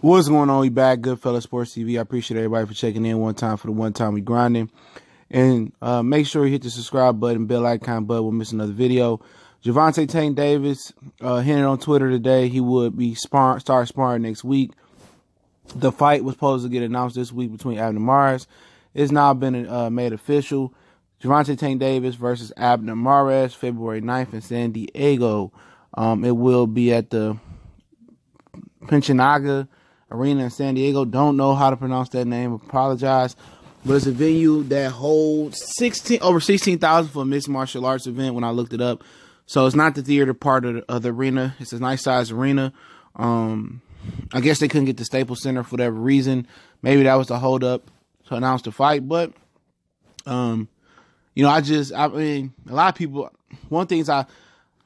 What's going on? We back, Goodfellas Sports TV. I appreciate everybody for checking in one time for the one time we grinding. And make sure you hit the subscribe button, bell icon button. We'll miss another video. Gervonta Tank Davis hinted on Twitter today he would be start sparring next week. The fight was supposed to get announced this week between Abner. It's now been made official. Gervonta Tank Davis versus Abner, February 9th in San Diego. It will be at the Pechanga Arena in San Diego. Don't know how to pronounce that name. Apologize. But it's a venue that holds over 16,000 for a mixed martial arts event when I looked it up. So it's not the theater part of the arena. It's a nice size arena. I guess they couldn't get the Staples Center for whatever reason. Maybe that was the hold up to announce the fight. But, you know, I mean, a lot of people, one thing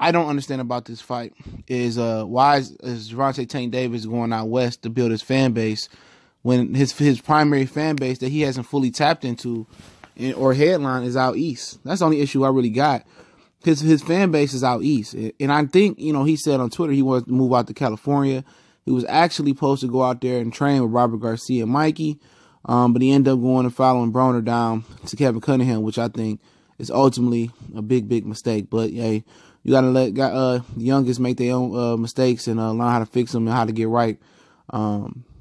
I don't understand about this fight is why is Gervonta Tank Davis going out west to build his fan base when his primary fan base that he hasn't fully tapped into or headline is out east. That's the only issue I really got. His fan base is out east. And I think, you know, he said on Twitter he wants to move out to California. He was actually supposed to go out there and train with Robert Garcia and Mikey, but he ended up going and following Broner down to Kevin Cunningham, which I think is ultimately a big mistake. But, hey, you got to let the youngest make their own mistakes and learn how to fix them and how to get right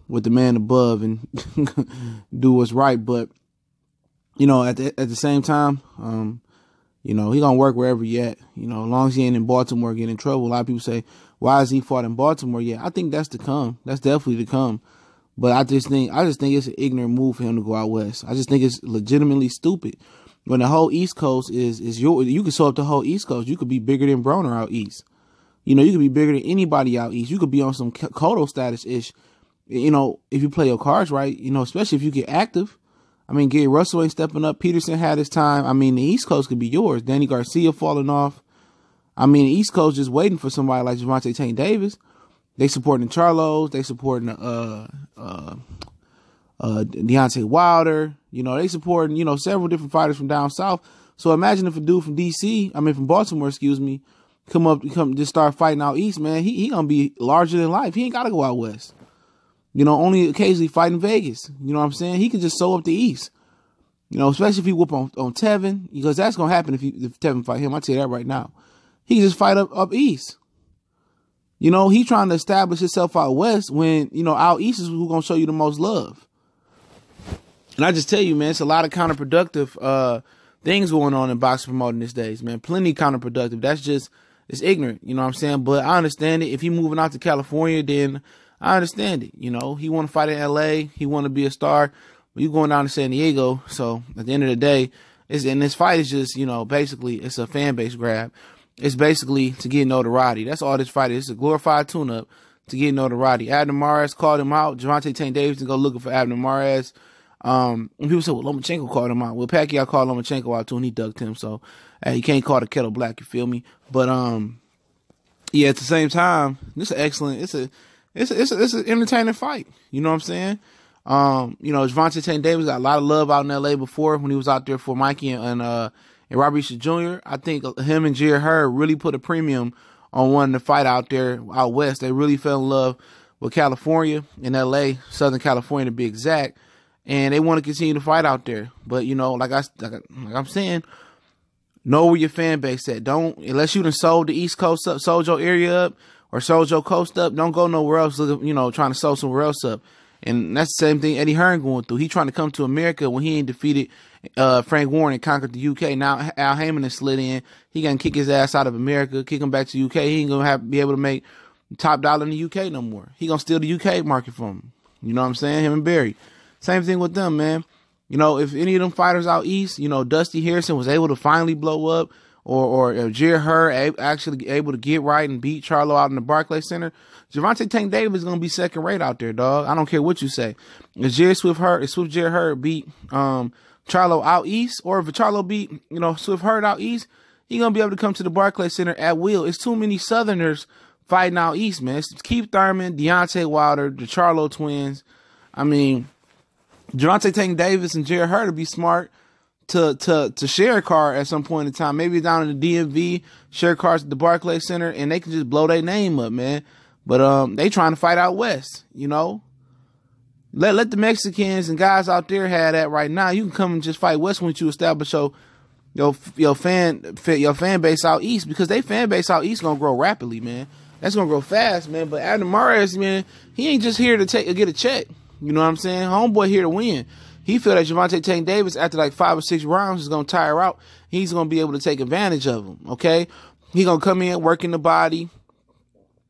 with the man above and do what's right. But, you know, at the same time, you know, he going to work wherever he at. You know, as long as he ain't in Baltimore getting in trouble. A lot of people say, why has he fought in Baltimore? Yeah, I think that's to come. That's definitely to come. But I just think it's an ignorant move for him to go out west. I just think it's legitimately stupid. When the whole East Coast is you can sew up the whole East Coast. You could be bigger than Broner out east. You know, you could be bigger than anybody out east. You could be on some Cotto status-ish. You know, if you play your cards right, you know, especially if you get active. I mean, Gary Russell ain't stepping up. Peterson had his time. I mean, the East Coast could be yours. Danny Garcia falling off. I mean, the East Coast just waiting for somebody like Gervonta Tank Davis. They supporting Charlos. They supporting Deontay Wilder. You know, they supporting, you know, several different fighters from down south. So imagine if a dude from from Baltimore, come just start fighting out east, man. He gonna be larger than life. He ain't gotta go out west. You know, only occasionally fight in Vegas. You know what I'm saying? He can just sew up the east. You know, especially if he whoop on Tevin, because that's gonna happen if Tevin fight him. I tell you that right now. He can just fight up east. You know, he trying to establish himself out west when, you know, out east is who's gonna show you the most love. And I just tell you, man, it's a lot of counterproductive things going on in boxing promoting these days, man. Plenty counterproductive. That's just, it's ignorant, you know what I'm saying? But I understand it. If he moving out to California, then I understand it. You know, he want to fight in L.A. He want to be a star. But you going down to San Diego. So at the end of the day, this fight is just, you know, basically it's a fan base grab. It's basically to get notoriety. That's all this fight is. It's a glorified tune-up to get notoriety. Abner called him out. Gervonta Tank Davis to go looking for Abner. And people say, well, Lomachenko called him out. Well, Pacquiao called Lomachenko out too, and he ducked him. So, hey, you can't call the kettle black. You feel me? But yeah, at the same time, this is excellent. It's an entertaining fight. You know what I'm saying? You know, Gervonta Tank Davis got a lot of love out in L.A. before when he was out there for Mikey and Robert Easter Jr. I think him and Jared Hurd really put a premium on wanting to fight out there out west. They really fell in love with California and L.A., Southern California to be exact. And they want to continue to fight out there. But, you know, like I'm saying, know where your fan base at. Don't, unless you done sold the East Coast up, sold your area up, or sold your coast up, don't go nowhere else, you know, trying to sold somewhere else up. And that's the same thing Eddie Hearn going through. He trying to come to America when he ain't defeated Frank Warren and conquered the UK. Now Al Heyman has slid in. He gonna kick his ass out of America, kick him back to UK. He ain't gonna be able to make top dollar in the UK no more. He gonna steal the UK market from him. You know what I'm saying? Him and Barry. Same thing with them, man. You know, if any of them fighters out east, you know, Dusty Harrison was able to finally blow up, or Jared Hurd actually able to get right and beat Charlo out in the Barclays Center, Gervonta Tank Davis is gonna be second rate out there, dog. I don't care what you say. If Jared Hurd beat Charlo out east, or if Charlo beat, you know, Swift Hurd out east, he gonna be able to come to the Barclays Center at will. It's too many Southerners fighting out east, man. It's Keith Thurman, Deontay Wilder, the Charlo twins. I mean, Gervonta Tank Davis and Jared Hurd would be smart to share a car at some point in time. Maybe down in the DMV, share cars at the Barclays Center, and they can just blow their name up, man. But they trying to fight out west, you know. Let the Mexicans and guys out there have that right now. You can come and just fight West once you establish your fan base out east, because they fan base out east gonna grow rapidly, man. That's gonna grow fast, man. But Abner Mares, man, he ain't just here to get a check. You know what I'm saying? Homeboy here to win. He feel that Gervonta Tank Davis, after like 5 or 6 rounds, is gonna tire out. He's gonna be able to take advantage of him. Okay, he gonna come in, working the body,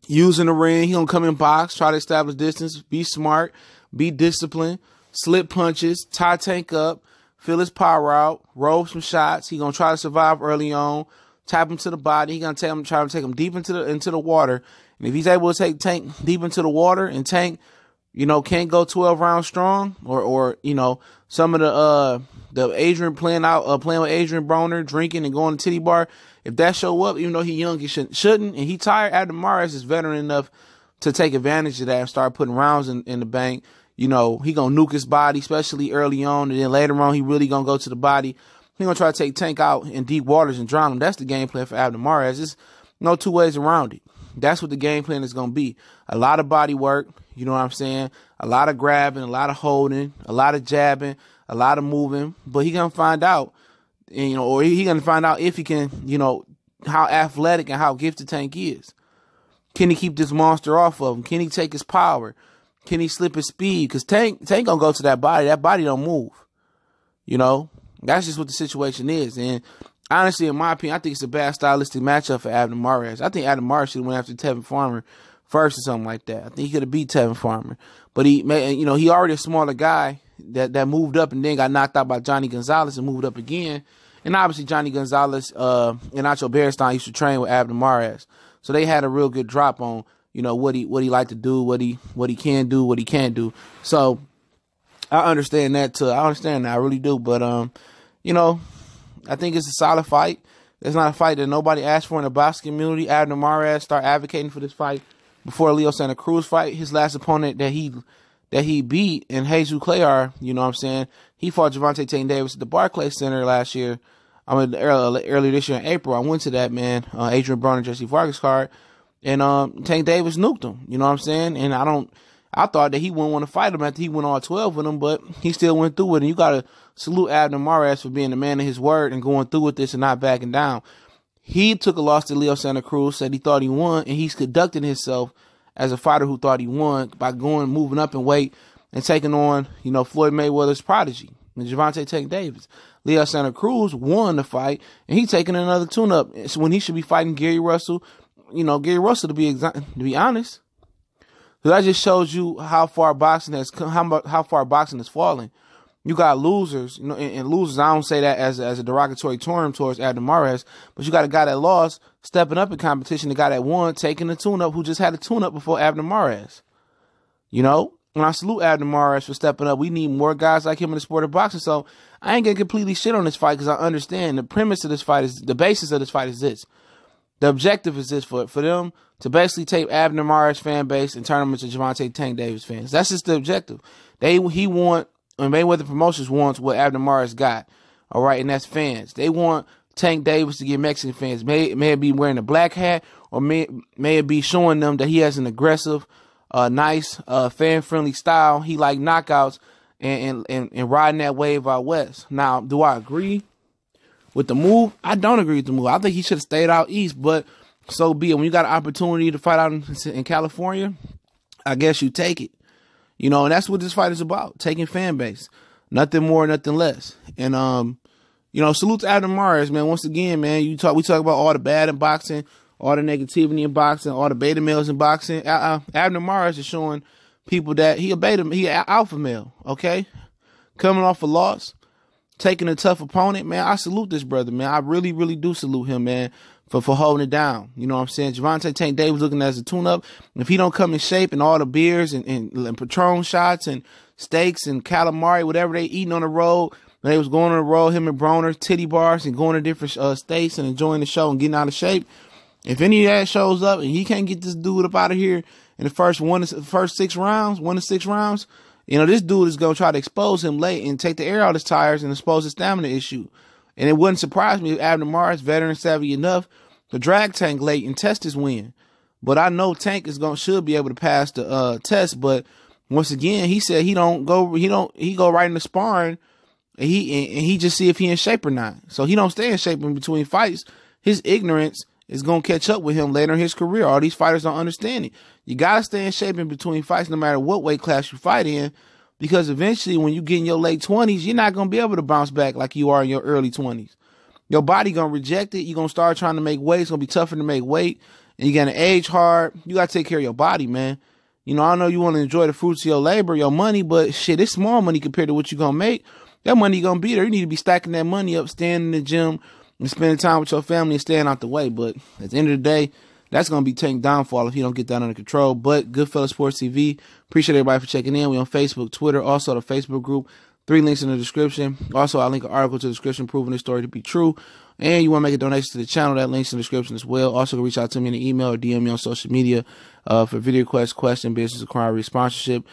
using the ring. He gonna come in box, try to establish distance, be smart, be disciplined, slip punches, tie Tank up, feel his power out, roll some shots. He gonna try to survive early on, tap him to the body. He gonna try to take him deep into the water. And if he's able to take Tank deep into the water, and Tank, you know, can't go 12 rounds strong, or you know, some of the Adrian playing with Adrian Broner, drinking and going to titty bar, if that show up, even though he young, he shouldn't, and he tired. Abner Mares is veteran enough to take advantage of that and start putting rounds in the bank. You know, he gonna nuke his body, especially early on, and then later on, he really gonna go to the body. He gonna try to take Tank out in deep waters and drown him. That's the game plan for Abner Mares. There's no two ways around it. That's what the game plan is gonna be. A lot of body work, you know what I'm saying? A lot of grabbing, a lot of holding, a lot of jabbing, a lot of moving. But he gonna find out, and, you know, or he gonna find out if he can, you know, how athletic and how gifted Tank is. Can he keep this monster off of him? Can he take his power? Can he slip his speed? Because Tank gonna go to that body. That body don't move. You know, that's just what the situation is. And honestly, in my opinion, I think it's a bad stylistic matchup for Abner Mares. I think Abner Mares should have went after Tevin Farmer first or something like that. I think he could have beat Tevin Farmer. But he already a smaller guy that moved up and then got knocked out by Johnny Gonzalez and moved up again. And obviously Johnny Gonzalez and Nacho Beristain used to train with Abner Mares. So they had a real good drop on, you know, what he like to do, what he can do, what he can't do. So I understand that too. I understand that. I really do. But you know, I think it's a solid fight. It's not a fight that nobody asked for in the boxing community. Abner Mares started advocating for this fight before the Leo Santa Cruz fight. His last opponent that he beat in Jesus Clayar, you know what I'm saying? He fought Gervonta Tank Davis at the Barclays Center last year. I mean, earlier this year in April. I went to that, man. Adrian Broner, Jesse Vargas card. And Tank Davis nuked him. You know what I'm saying? And I thought that he wouldn't want to fight him after he went all 12 with him, but he still went through it. And you got to salute Abner Mares for being a man of his word and going through with this and not backing down. He took a loss to Leo Santa Cruz, said he thought he won, and he's conducting himself as a fighter who thought he won by moving up in weight and taking on, you know, Floyd Mayweather's prodigy, and Gervonta Tank Davis. Leo Santa Cruz won the fight, and he's taking another tune-up. So when he should be fighting Gary Russell, you know, Gary Russell, to be honest. So that just shows you how far boxing has come, how far boxing has fallen. You got losers, you know, and losers, I don't say that as a derogatory term towards Abner Mares, but you got a guy that lost stepping up in competition, the guy that won taking the tune-up who just had a tune-up before Abner Mares. You know? And I salute Abner Mares for stepping up. We need more guys like him in the sport of boxing. So I ain't gonna completely shit on this fight because I understand the premise of this fight is, the basis of this fight is this. The objective is this, for them to basically take Abner Mares fan base and turn them into Gervonta Tank Davis fans. That's just the objective. Mayweather Promotions wants what Abner Mares got. All right, and that's fans. They want Tank Davis to get Mexican fans. May it be wearing a black hat, or may it be showing them that he has an aggressive, nice, fan-friendly style. He like knockouts and riding that wave out west. Now, do I agree with the move? I don't agree with the move. I think he should have stayed out east, but so be it. When you got an opportunity to fight out in California, I guess you take it. You know, and that's what this fight is about, taking fan base. Nothing more, nothing less. And, you know, salute to Abner Mares, man. Once again, man, we talk about all the bad in boxing, all the negativity in boxing, all the beta males in boxing. Abner Mares is showing people that he an alpha male, okay? Coming off a loss, taking a tough opponent, man. I salute this brother, man. I really, really do salute him, man, for holding it down. You know what I'm saying? Gervonta Tank Davis looking as a tune-up. If he don't come in shape and all the beers and Patron shots and steaks and calamari, whatever they eating on the road, when they was going on the road, him and Broner, titty bars, and going to different states and enjoying the show and getting out of shape. If any of that shows up and he can't get this dude up out of here in the first 1 to 6 rounds, you know, this dude is going to try to expose him late and take the air out of his tires and expose his stamina issue. And it wouldn't surprise me if Abner Mares, veteran savvy enough, to drag Tank late and test his win. But I know Tank should be able to pass the test, but once again, he said he go right into sparring and he just see if he in shape or not. So he don't stay in shape in between fights. His ignorance is going to catch up with him later in his career. All these fighters don't understand it. You got to stay in shape in between fights no matter what weight class you fight in, because eventually when you get in your late 20s, you're not going to be able to bounce back like you are in your early 20s. Your body going to reject it. You're going to start trying to make weight. It's going to be tougher to make weight, and you're going to age hard. You got to take care of your body, man. You know, I know you want to enjoy the fruits of your labor, your money, but shit, it's small money compared to what you're going to make. That money going to be there. You need to be stacking that money up, staying in the gym, and spending time with your family and staying out the way. But at the end of the day, that's going to be taking downfall if you don't get that under control. But Goodfellas Sports TV, appreciate everybody for checking in. We on Facebook, Twitter, also the Facebook group. 3 links in the description. Also, I'll link an article to the description proving this story to be true. And you want to make a donation to the channel, that link's in the description as well. Also, reach out to me in an email or DM me on social media for video requests, question, business inquiry, sponsorship.